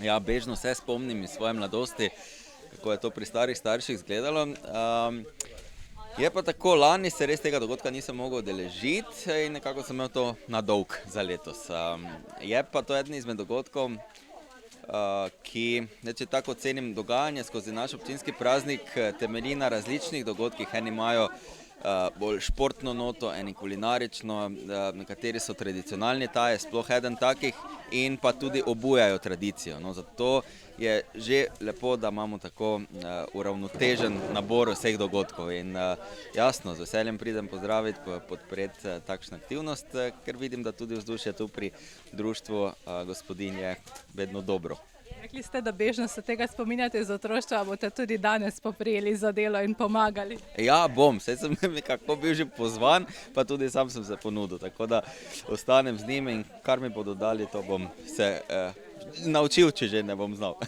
Ja, bežno se spomnim iz svoje mladosti, kako je to pri starih starših izgledalo. Je pa tako, lani se res tega dogodka nisem mogel udeležiti in nekako sem imel to na dolg za letos. Je pa to eden izmed dogodkov, ki, če tako ocenim dogajanje skozi naš občinski praznik, temelji na različnih dogodkih. Eni imajo bolj športno noto, eni kulinarično, nekateri so tradicionalni, ta je sploh eden takih in pa tudi obujajo tradicijo. No, zato je že lepo, da imamo tako uravnotežen nabor vseh dogodkov in jasno, z veseljem pridem pozdraviti, podpreti takšno aktivnost, ker vidim, da tudi vzdušje tu pri društvu gospodinj je vedno dobro. Rekli ste, da bežno se tega spominjate iz otroštva, boste tudi danes poprijeli za delo in pomagali. Ja, bom, saj sem nekako bil že pozvan, pa tudi sam sem se ponudil, tako da ostanem z njimi in kar mi bodo dali, to bom se naučil, če že ne bom znal.